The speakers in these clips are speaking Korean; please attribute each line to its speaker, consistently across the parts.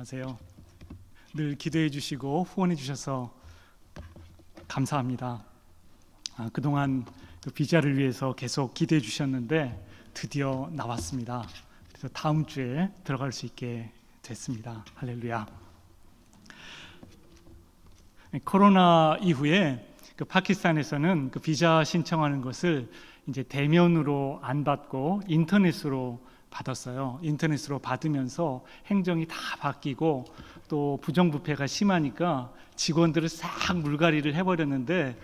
Speaker 1: 안녕하세요. 늘 기도해 주시고 후원해 주셔서 감사합니다. 그동안 그 비자를 위해서 계속 기도해 주셨는데 드디어 나왔습니다. 그래서 다음 주에 들어갈 수 있게 됐습니다. 할렐루야. 코로나 이후에 그 파키스탄에서는 그 비자 신청하는 것을 이제 대면으로 안 받고 인터넷으로 받았어요. 인터넷으로 받으면서 행정이 다 바뀌고 또 부정부패가 심하니까 직원들을 싹 물갈이를 해버렸는데,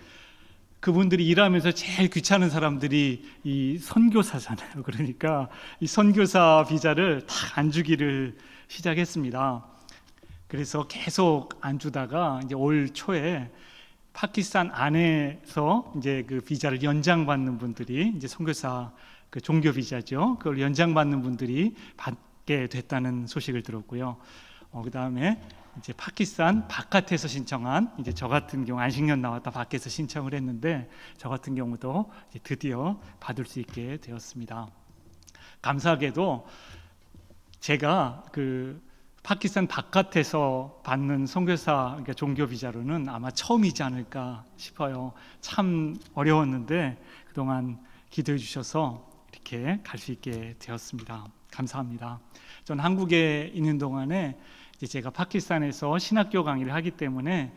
Speaker 1: 그분들이 일하면서 제일 귀찮은 사람들이 이 선교사잖아요. 그러니까 이 선교사 비자를 다 안 주기를 시작했습니다. 그래서 계속 안 주다가 이제 올 초에 파키스탄 안에서 이제 그 비자를 연장받는 분들이, 이제 선교사 그 종교 비자죠, 그걸 연장받는 분들이 받게 됐다는 소식을 들었고요. 그 다음에 이제 파키스탄 바깥에서 신청한, 이제 저 같은 경우 안식년 나왔다 밖에서 신청을 했는데, 저 같은 경우도 이제 드디어 받을 수 있게 되었습니다. 감사하게도 제가 그 파키스탄 바깥에서 받는 선교사, 그러니까 종교 비자로는 아마 처음이지 않을까 싶어요. 참 어려웠는데 그동안 기도해 주셔서 이렇게 갈 수 있게 되었습니다. 감사합니다. 전 한국에 있는 동안에 이제 제가 파키스탄에서 신학교 강의를 하기 때문에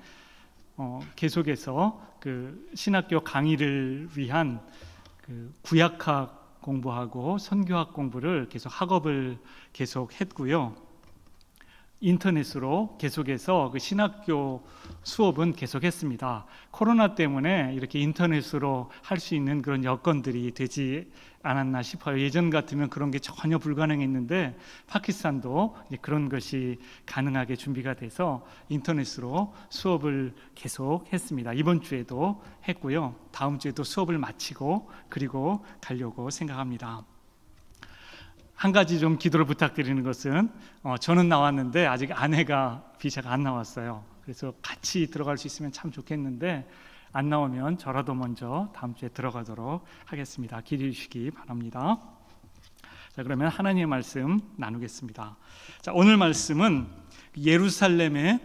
Speaker 1: 계속해서 그 신학교 강의를 위한 그 구약학 공부하고 선교학 공부를 계속 학업을 계속 했고요. 인터넷으로 계속해서 그 신학교 수업은 계속했습니다. 코로나 때문에 이렇게 인터넷으로 할 수 있는 그런 여건들이 되지 않았나 싶어요. 예전 같으면 그런 게 전혀 불가능했는데 파키스탄도 그런 것이 가능하게 준비가 돼서 인터넷으로 수업을 계속 했습니다. 이번 주에도 했고요. 다음 주에도 수업을 마치고 그리고 가려고 생각합니다. 한 가지 좀 기도를 부탁드리는 것은, 저는 나왔는데 아직 아내가 비자가 안 나왔어요. 그래서 같이 들어갈 수 있으면 참 좋겠는데, 안 나오면 저라도 먼저 다음 주에 들어가도록 하겠습니다. 기도해 주시기 바랍니다. 자, 그러면 하나님의 말씀 나누겠습니다. 자, 오늘 말씀은 예루살렘에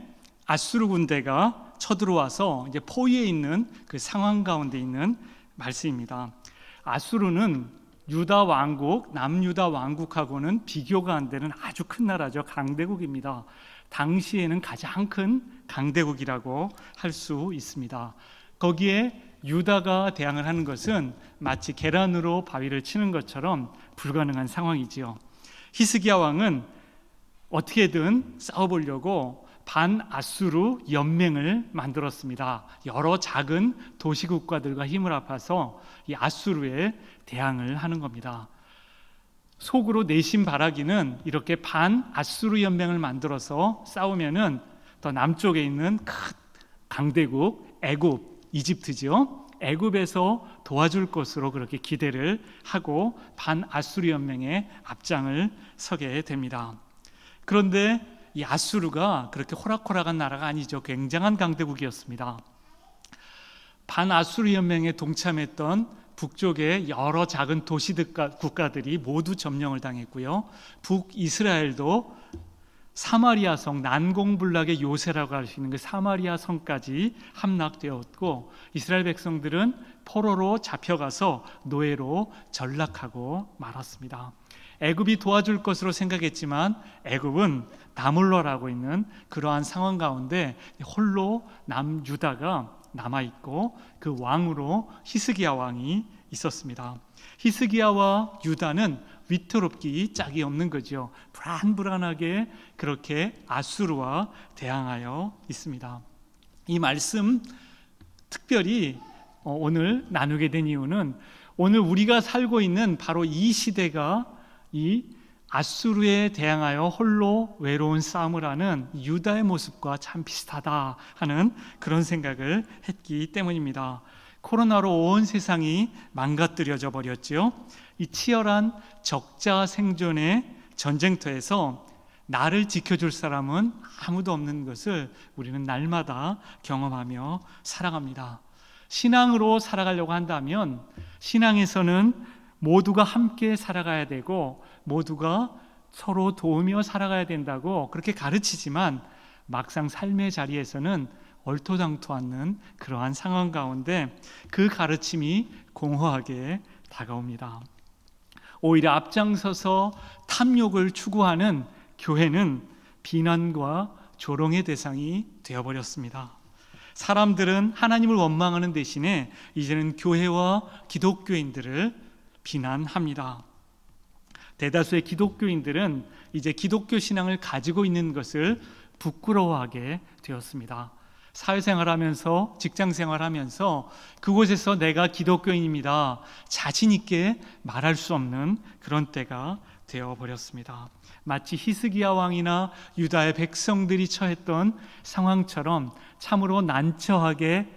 Speaker 1: 아수르 군대가 쳐들어와서 이제 포위해 있는 그 상황 가운데 있는 말씀입니다. 아수르는 유다 왕국, 남유다 왕국하고는 비교가 안 되는 아주 큰 나라죠. 강대국입니다. 당시에는 가장 큰 강대국이라고 할 수 있습니다. 거기에 유다가 대항을 하는 것은 마치 계란으로 바위를 치는 것처럼 불가능한 상황이지요. 히스기야 왕은 어떻게든 싸워보려고 반아수르 연맹을 만들었습니다. 여러 작은 도시국가들과 힘을 합해서 이 아수르에 대항을 하는 겁니다. 속으로 내심 바라기는 이렇게 반아수르 연맹을 만들어서 싸우면은 더 남쪽에 있는 큰 강대국 애굽, 이집트죠. 애굽에서 도와줄 것으로 그렇게 기대를 하고 반아수르 연맹의 앞장을 서게 됩니다. 그런데 이 아수르가 그렇게 호락호락한 나라가 아니죠. 굉장한 강대국이었습니다. 반아수르 연맹에 동참했던 북쪽의 여러 작은 도시들 국가들이 모두 점령을 당했고요. 북이스라엘도 사마리아 성, 난공불락의 요새라고 할 수 있는 그 사마리아 성까지 함락되었고, 이스라엘 백성들은 포로로 잡혀가서 노예로 전락하고 말았습니다. 애굽이 도와줄 것으로 생각했지만 애굽은 나몰라라고 있는 그러한 상황 가운데 홀로 남유다가 남아있고, 그 왕으로 히스기야 왕이 있었습니다. 히스기야와 유다는 위태롭기 짝이 없는 거죠. 불안불안하게 그렇게 아수르와 대항하여 있습니다. 이 말씀 특별히 오늘 나누게 된 이유는, 오늘 우리가 살고 있는 바로 이 시대가 이 아수르에 대항하여 홀로 외로운 싸움을 하는 유다의 모습과 참 비슷하다 하는 그런 생각을 했기 때문입니다. 코로나로 온 세상이 망가뜨려져 버렸죠. 이 치열한 적자 생존의 전쟁터에서 나를 지켜줄 사람은 아무도 없는 것을 우리는 날마다 경험하며 살아갑니다. 신앙으로 살아가려고 한다면 신앙에서는 모두가 함께 살아가야 되고, 모두가 서로 도우며 살아가야 된다고 그렇게 가르치지만 막상 삶의 자리에서는 얼토당토 않는 그러한 상황 가운데 그 가르침이 공허하게 다가옵니다. 오히려 앞장서서 탐욕을 추구하는 교회는 비난과 조롱의 대상이 되어버렸습니다. 사람들은 하나님을 원망하는 대신에 이제는 교회와 기독교인들을 비난합니다. 대다수의 기독교인들은 이제 기독교 신앙을 가지고 있는 것을 부끄러워하게 되었습니다. 사회생활하면서 직장생활하면서 그곳에서 내가 기독교인입니다 자신 있게 말할 수 없는 그런 때가 되어버렸습니다. 마치 히스기야 왕이나 유다의 백성들이 처했던 상황처럼 참으로 난처하게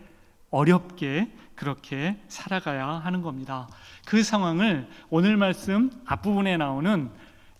Speaker 1: 어렵게 그렇게 살아가야 하는 겁니다. 그 상황을 오늘 말씀 앞부분에 나오는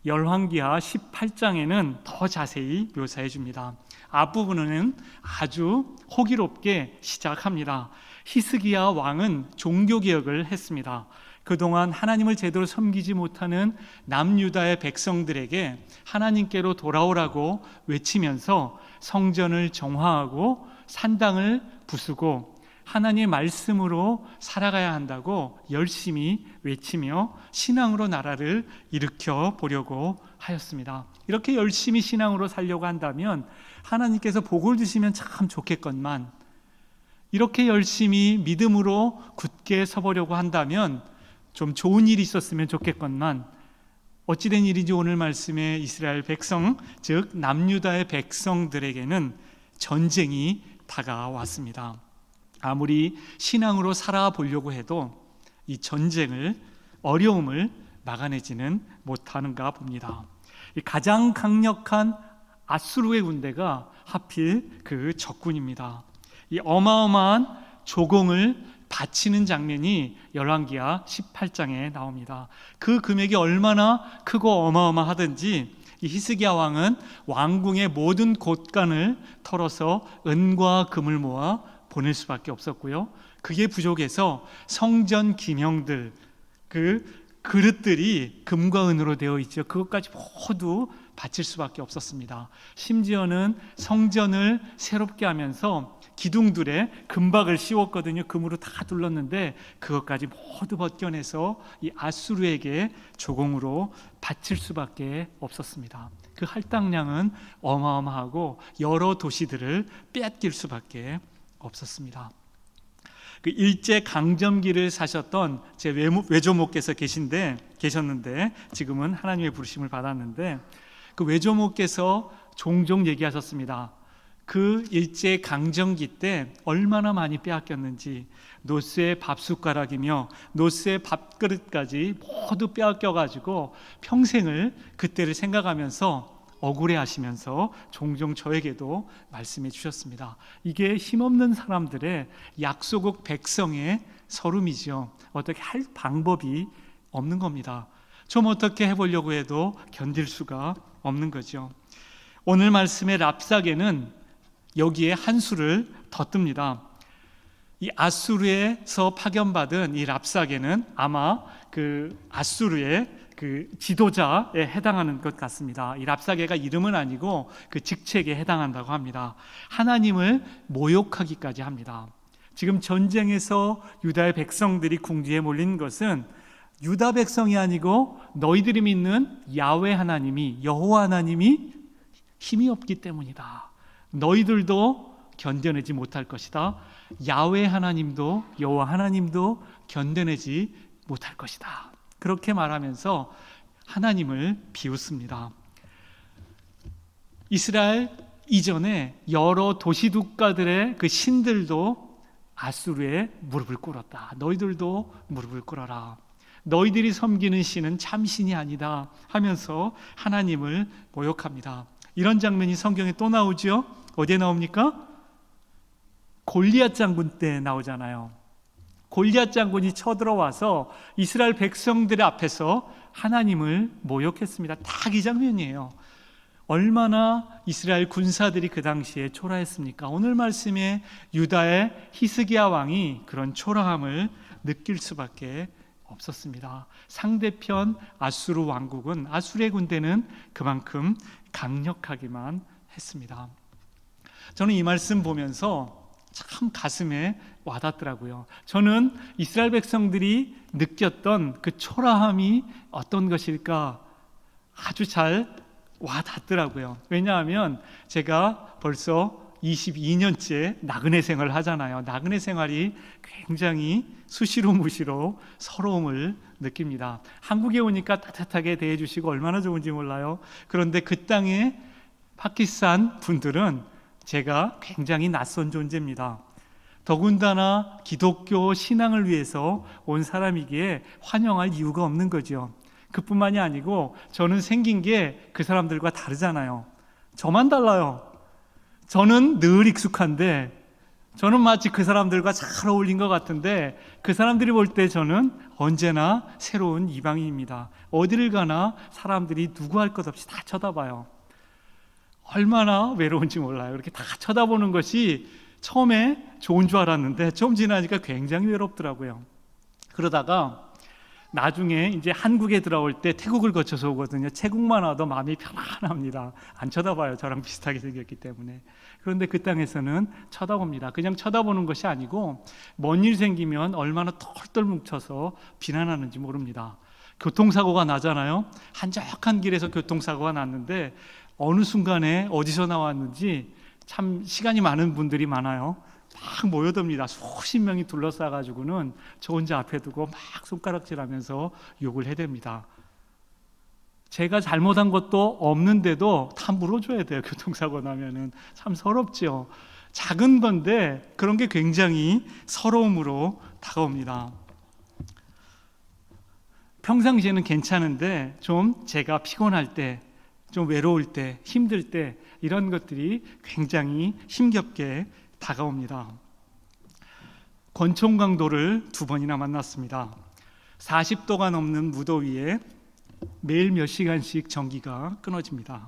Speaker 1: 열왕기하 18장에는 더 자세히 묘사해 줍니다. 앞부분은 아주 호기롭게 시작합니다. 히스기야 왕은 종교개혁을 했습니다. 그동안 하나님을 제대로 섬기지 못하는 남유다의 백성들에게 하나님께로 돌아오라고 외치면서 성전을 정화하고 산당을 부수고 하나님의 말씀으로 살아가야 한다고 열심히 외치며 신앙으로 나라를 일으켜 보려고 하였습니다. 이렇게 열심히 신앙으로 살려고 한다면 하나님께서 복을 주시면 참 좋겠건만, 이렇게 열심히 믿음으로 굳게 서보려고 한다면 좀 좋은 일이 있었으면 좋겠건만, 어찌된 일인지 오늘 말씀에 이스라엘 백성, 즉 남유다의 백성들에게는 전쟁이 다가왔습니다. 아무리 신앙으로 살아보려고 해도 이 전쟁을, 어려움을 막아내지는 못하는가 봅니다. 가장 강력한 아수르의 군대가 하필 그 적군입니다. 이 어마어마한 조공을 바치는 장면이 열왕기하 18장에 나옵니다. 그 금액이 얼마나 크고 어마어마하든지 이 히스기야 왕은 왕궁의 모든 곳간을 털어서 은과 금을 모아 보낼 수밖에 없었고요. 그게 부족해서 성전 기명들, 그 그릇들이 금과 은으로 되어 있죠. 그것까지 모두 바칠 수밖에 없었습니다. 심지어는 성전을 새롭게 하면서 기둥들에 금박을 씌웠거든요. 금으로 다 둘렀는데 그것까지 모두 벗겨내서 이 아수르에게 조공으로 바칠 수밖에 없었습니다. 그 할당량은 어마어마하고 여러 도시들을 빼앗길 수밖에 없었습니다. 그 일제 강점기를 사셨던 제 외조모께서 계셨는데 지금은 하나님의 부르심을 받았는데, 그 외조모께서 종종 얘기하셨습니다. 그 일제 강점기 때 얼마나 많이 빼앗겼는지, 노스의 밥숟가락이며 노스의 밥그릇까지 모두 빼앗겨가지고 평생을 그때를 생각하면서 억울해하시면서 종종 저에게도 말씀해 주셨습니다. 이게 힘없는 사람들의 약소국 백성의 서름이죠. 어떻게 할 방법이 없는 겁니다. 좀 어떻게 해보려고 해도 견딜 수가 없는 거죠. 오늘 말씀의 랍사게는 여기에 한 수를 더 뜹니다. 이 아수르에서 파견받은 이 랍사게는 아마 그 아수르의 그 지도자에 해당하는 것 같습니다. 이 랍사게가 이름은 아니고 그 직책에 해당한다고 합니다. 하나님을 모욕하기까지 합니다. 지금 전쟁에서 유다의 백성들이 궁지에 몰린 것은 유다 백성이 아니고 너희들이 믿는 야훼 하나님이, 여호와 하나님이 힘이 없기 때문이다. 너희들도 견뎌내지 못할 것이다. 야훼 하나님도, 여호와 하나님도 견뎌내지 못할 것이다. 그렇게 말하면서 하나님을 비웃습니다. 이스라엘 이전에 여러 도시국가들의 그 신들도 아수르에 무릎을 꿇었다. 너희들도 무릎을 꿇어라. 너희들이 섬기는 신은 참신이 아니다 하면서 하나님을 모욕합니다. 이런 장면이 성경에 또 나오죠. 어디에 나옵니까? 골리앗 장군 때 나오잖아요. 골리앗 장군이 쳐들어와서 이스라엘 백성들 앞에서 하나님을 모욕했습니다. 딱 이 장면이에요. 얼마나 이스라엘 군사들이 그 당시에 초라했습니까? 오늘 말씀에 유다의 히스기야 왕이 그런 초라함을 느낄 수밖에 없었습니다. 상대편 아수르 왕국은, 아수르의 군대는 그만큼 강력하기만 했습니다. 저는 이 말씀 보면서 참 가슴에 와닿더라고요. 저는 이스라엘 백성들이 느꼈던 그 초라함이 어떤 것일까 아주 잘 와닿더라고요. 왜냐하면 제가 벌써 22년째 나그네 생활을 하잖아요. 나그네 생활이 굉장히 수시로 무시로 서러움을 느낍니다. 한국에 오니까 따뜻하게 대해주시고 얼마나 좋은지 몰라요. 그런데 그 땅의 파키스탄 분들은 제가 굉장히 낯선 존재입니다. 더군다나 기독교 신앙을 위해서 온 사람이기에 환영할 이유가 없는 거죠. 그뿐만이 아니고 저는 생긴 게 그 사람들과 다르잖아요. 저만 달라요. 저는 늘 익숙한데, 저는 마치 그 사람들과 잘 어울린 것 같은데 그 사람들이 볼 때 저는 언제나 새로운 이방인입니다. 어디를 가나 사람들이 누구 할 것 없이 다 쳐다봐요. 얼마나 외로운지 몰라요. 이렇게 다 쳐다보는 것이 처음에 좋은 줄 알았는데 좀 지나니까 굉장히 외롭더라고요. 그러다가 나중에 이제 한국에 들어올 때 태국을 거쳐서 오거든요. 태국만 와도 마음이 편안합니다. 안 쳐다봐요. 저랑 비슷하게 생겼기 때문에. 그런데 그 땅에서는 쳐다봅니다. 그냥 쳐다보는 것이 아니고 뭔 일 생기면 얼마나 털털 뭉쳐서 비난하는지 모릅니다. 교통사고가 나잖아요. 한적한 길에서 교통사고가 났는데 어느 순간에 어디서 나왔는지 참 시간이 많은 분들이 많아요. 막 모여듭니다. 수십 명이 둘러싸가지고는 저 혼자 앞에 두고 막 손가락질하면서 욕을 해댑니다. 제가 잘못한 것도 없는데도 다 물어줘야 돼요. 교통사고 나면은 참 서럽죠. 작은 건데 그런 게 굉장히 서러움으로 다가옵니다. 평상시에는 괜찮은데 좀 제가 피곤할 때, 좀 외로울 때, 힘들 때 이런 것들이 굉장히 힘겹게 다가옵니다. 권총강도를 2번이나 만났습니다. 40도가 넘는 무더위에 매일 몇 시간씩 전기가 끊어집니다.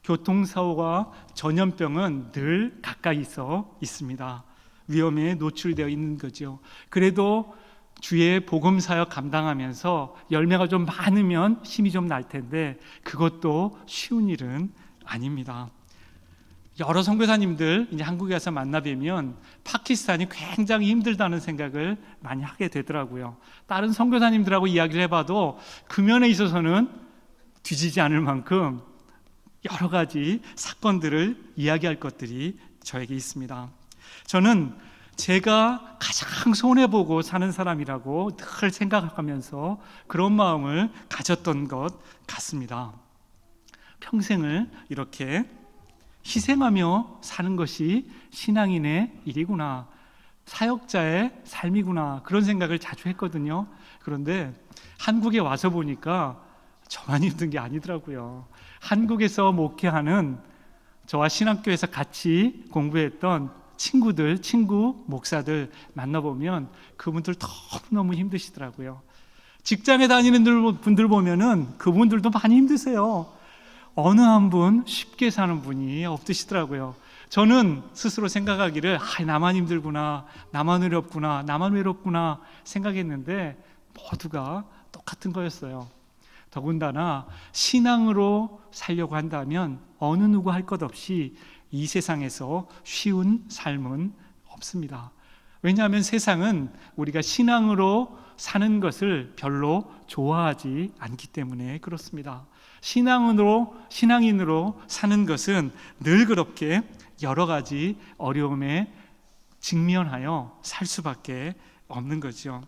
Speaker 1: 교통사고와 전염병은 늘 가까이서 있습니다. 위험에 노출되어 있는 거죠. 그래도 주의 복음사역 감당하면서 열매가 좀 많으면 힘이 좀 날 텐데 그것도 쉬운 일은 아닙니다. 여러 선교사님들 이제 한국에 와서 만나 뵈면 파키스탄이 굉장히 힘들다는 생각을 많이 하게 되더라고요. 다른 선교사님들하고 이야기를 해봐도 그 면에 있어서는 뒤지지 않을 만큼 여러 가지 사건들을 이야기할 것들이 저에게 있습니다. 저는 제가 가장 손해보고 사는 사람이라고 늘 생각하면서 그런 마음을 가졌던 것 같습니다. 평생을 이렇게 희생하며 사는 것이 신앙인의 일이구나, 사역자의 삶이구나, 그런 생각을 자주 했거든요. 그런데 한국에 와서 보니까 저만 힘든 게 아니더라고요. 한국에서 목회하는 저와 신학교에서 같이 공부했던 친구, 목사들 만나보면 그분들 너무너무 힘드시더라고요. 직장에 다니는 분들 보면은 그분들도 많이 힘드세요. 어느 한 분 쉽게 사는 분이 없으시더라고요. 저는 스스로 생각하기를 나만 힘들구나, 나만 어렵구나, 나만 외롭구나 생각했는데 모두가 똑같은 거였어요. 더군다나 신앙으로 살려고 한다면 어느 누구 할 것 없이 이 세상에서 쉬운 삶은 없습니다. 왜냐하면 세상은 우리가 신앙으로 사는 것을 별로 좋아하지 않기 때문에 그렇습니다. 신앙인으로 사는 것은 늘 그렇게 여러 가지 어려움에 직면하여 살 수밖에 없는 거죠.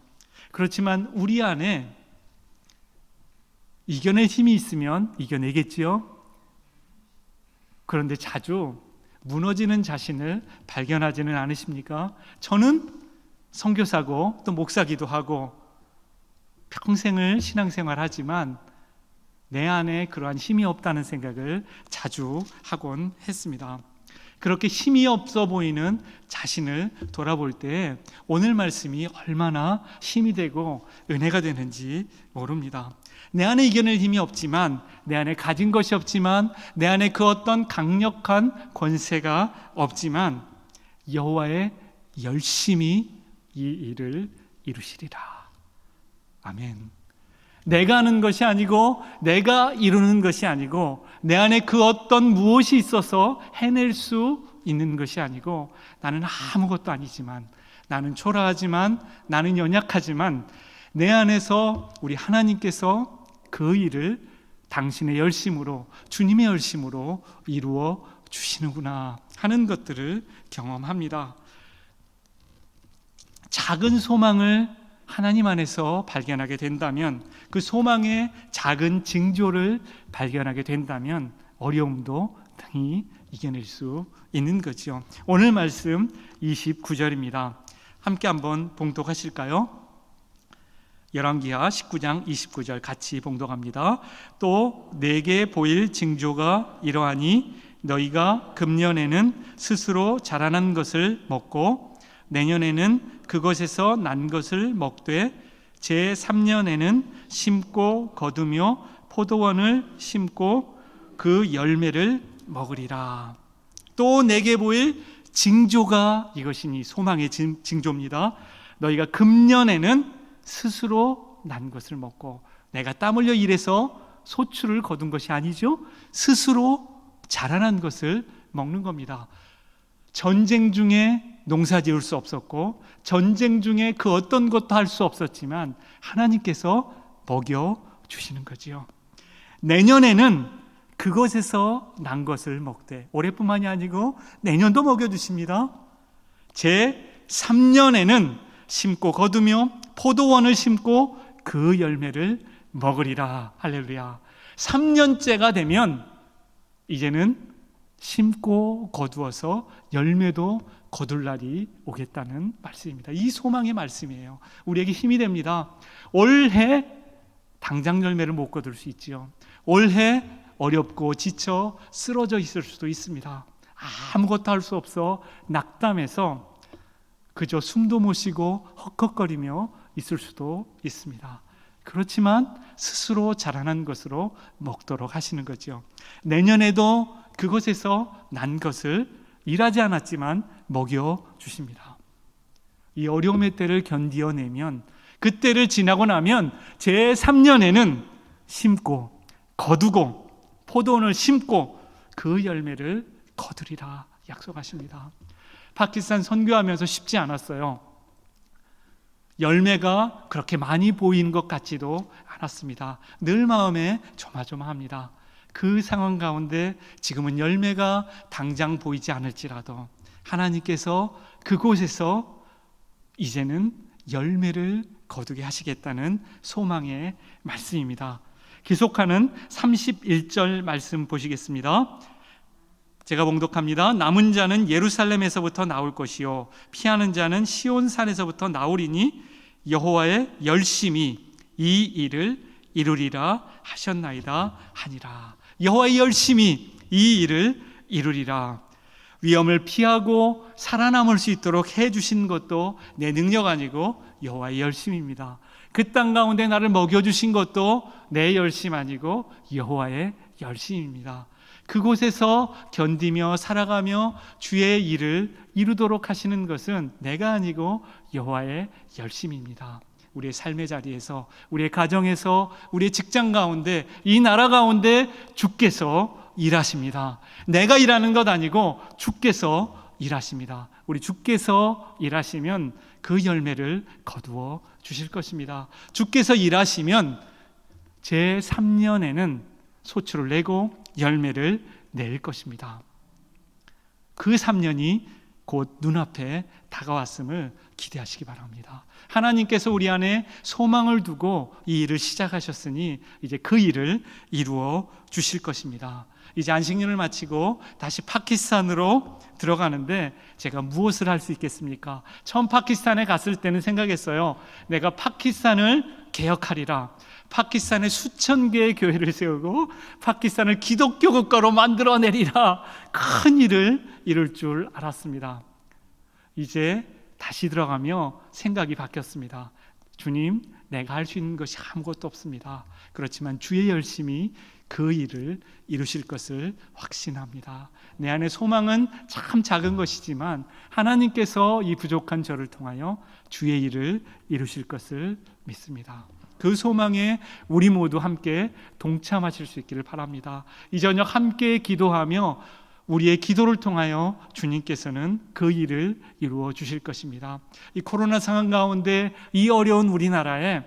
Speaker 1: 그렇지만 우리 안에 이겨낼 힘이 있으면 이겨내겠지요. 그런데 자주 무너지는 자신을 발견하지는 않으십니까? 저는 선교사고 또 목사기도 하고 평생을 신앙생활하지만 내 안에 그러한 힘이 없다는 생각을 자주 하곤 했습니다. 그렇게 힘이 없어 보이는 자신을 돌아볼 때 오늘 말씀이 얼마나 힘이 되고 은혜가 되는지 모릅니다. 내 안에 이겨낼 힘이 없지만, 내 안에 가진 것이 없지만, 내 안에 그 어떤 강력한 권세가 없지만 여호와의 열심히 이 일을 이루시리라. 아멘. 내가 하는 것이 아니고 내가 이루는 것이 아니고 내 안에 그 어떤 무엇이 있어서 해낼 수 있는 것이 아니고 나는 아무것도 아니지만, 나는 초라하지만, 나는 연약하지만 내 안에서 우리 하나님께서 그 일을 당신의 열심으로, 주님의 열심으로 이루어 주시는구나 하는 것들을 경험합니다. 작은 소망을 하나님 안에서 발견하게 된다면, 그 소망의 작은 징조를 발견하게 된다면 어려움도 등이 이겨낼 수 있는 거죠. 오늘 말씀 29절입니다. 함께 한번 봉독하실까요? 열왕기하 19장 29절 같이 봉독합니다. 또 내게 보일 징조가 이러하니 너희가 금년에는 스스로 자라난 것을 먹고 내년에는 그것에서 난 것을 먹되 제3년에는 심고 거두며 포도원을 심고 그 열매를 먹으리라. 또 내게 보일 징조가 이것이니, 소망의 징조입니다. 너희가 금년에는 스스로 난 것을 먹고, 내가 땀 흘려 일해서 소출을 거둔 것이 아니죠. 스스로 자라난 것을 먹는 겁니다. 전쟁 중에 농사 지을 수 없었고, 전쟁 중에 그 어떤 것도 할 수 없었지만 하나님께서 먹여 주시는 거지요. 내년에는 그것에서 난 것을 먹되, 올해뿐만이 아니고 내년도 먹여 주십니다. 제 3년에는 심고 거두며 포도원을 심고 그 열매를 먹으리라. 할렐루야. 3년째가 되면 이제는 심고 거두어서 열매도 거둘 날이 오겠다는 말씀입니다. 이 소망의 말씀이에요. 우리에게 힘이 됩니다. 올해 당장 열매를 못 거둘 수 있지요. 올해 어렵고 지쳐 쓰러져 있을 수도 있습니다. 아무것도 할 수 없어 낙담해서 그저 숨도 못 쉬고 헉헉거리며 있을 수도 있습니다. 그렇지만 스스로 자라난 것으로 먹도록 하시는 거죠. 내년에도 그것에서 난 것을 일하지 않았지만 먹여 주십니다. 이 어려움의 때를 견디어내면, 그 때를 지나고 나면 제3년에는 심고 거두고 포도원을 심고 그 열매를 거두리라 약속하십니다. 파키스탄 선교하면서 쉽지 않았어요. 열매가 그렇게 많이 보이는 것 같지도 않았습니다. 늘 마음에 조마조마합니다. 그 상황 가운데 지금은 열매가 당장 보이지 않을지라도 하나님께서 그곳에서 이제는 열매를 거두게 하시겠다는 소망의 말씀입니다. 계속하는 31절 말씀 보시겠습니다. 제가 봉독합니다. 남은 자는 예루살렘에서부터 나올 것이요 피하는 자는 시온산에서부터 나오리니 여호와의 열심히 이 일을 이루리라 하셨나이다 하니라. 여호와의 열심히 이 일을 이루리라. 위험을 피하고 살아남을 수 있도록 해주신 것도 내 능력 아니고 여호와의 열심입니다. 그 땅 가운데 나를 먹여주신 것도 내 열심 아니고 여호와의 열심입니다. 그곳에서 견디며 살아가며 주의 일을 이루도록 하시는 것은 내가 아니고 여호와의 열심입니다. 우리의 삶의 자리에서, 우리의 가정에서, 우리의 직장 가운데, 이 나라 가운데 주께서 일하십니다. 내가 일하는 것 아니고 주께서 일하십니다. 우리 주께서 일하시면 그 열매를 거두어 주실 것입니다. 주께서 일하시면 제3년에는 소출을 내고 열매를 낼 것입니다. 그 3년이 곧 눈앞에 다가왔음을 기대하시기 바랍니다. 하나님께서 우리 안에 소망을 두고 이 일을 시작하셨으니 이제 그 일을 이루어 주실 것입니다. 이제 안식년을 마치고 다시 파키스탄으로 들어가는데 제가 무엇을 할 수 있겠습니까? 처음 파키스탄에 갔을 때는 생각했어요. 내가 파키스탄을 개혁하리라. 파키스탄에 수천 개의 교회를 세우고 파키스탄을 기독교 국가로 만들어내리라. 큰 일을 이룰 줄 알았습니다. 이제 다시 들어가며 생각이 바뀌었습니다. 주님, 내가 할 수 있는 것이 아무것도 없습니다. 그렇지만 주의 열심히 그 일을 이루실 것을 확신합니다. 내 안의 소망은 참 작은 것이지만 하나님께서 이 부족한 저를 통하여 주의 일을 이루실 것을 믿습니다. 그 소망에 우리 모두 함께 동참하실 수 있기를 바랍니다. 이 저녁 함께 기도하며 우리의 기도를 통하여 주님께서는 그 일을 이루어 주실 것입니다. 이 코로나 상황 가운데 이 어려운 우리나라에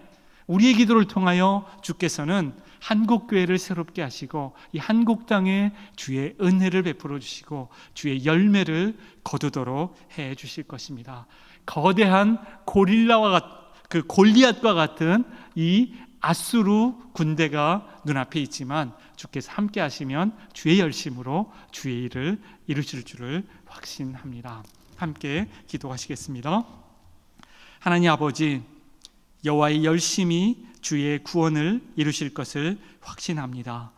Speaker 1: 우리의 기도를 통하여 주께서는 한국교회를 새롭게 하시고 이 한국 땅에 주의 은혜를 베풀어 주시고 주의 열매를 거두도록 해 주실 것입니다. 거대한 골리앗과 같은 이 아수르 군대가 눈앞에 있지만 주께서 함께 하시면 주의 열심으로 주의 일을 이루실 줄을 확신합니다. 함께 기도하시겠습니다. 하나님 아버지, 여호와의 열심이 주의 구원을 이루실 것을 확신합니다.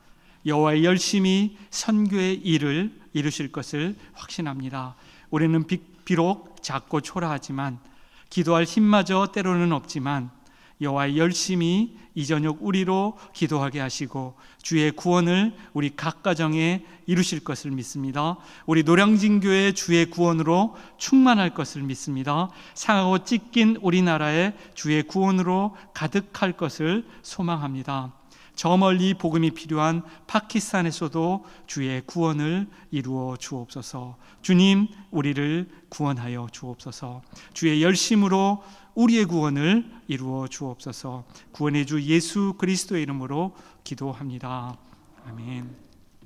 Speaker 1: 여호와의 열심이 선교의 일을 이루실 것을 확신합니다. 우리는 비록 작고 초라하지만 기도할 힘마저 때로는 없지만 여호와의 열심히 이 저녁 우리로 기도하게 하시고 주의 구원을 우리 각 가정에 이루실 것을 믿습니다. 우리 노량진교회 주의 구원으로 충만할 것을 믿습니다. 상하고 찢긴 우리나라에 주의 구원으로 가득할 것을 소망합니다. 저 멀리 복음이 필요한 파키스탄에서도 주의 구원을 이루어 주옵소서. 주님, 우리를 구원하여 주옵소서. 주의 열심으로 우리의 구원을 이루어 주옵소서. 구원의 주 예수 그리스도의 이름으로 기도합니다. 아멘.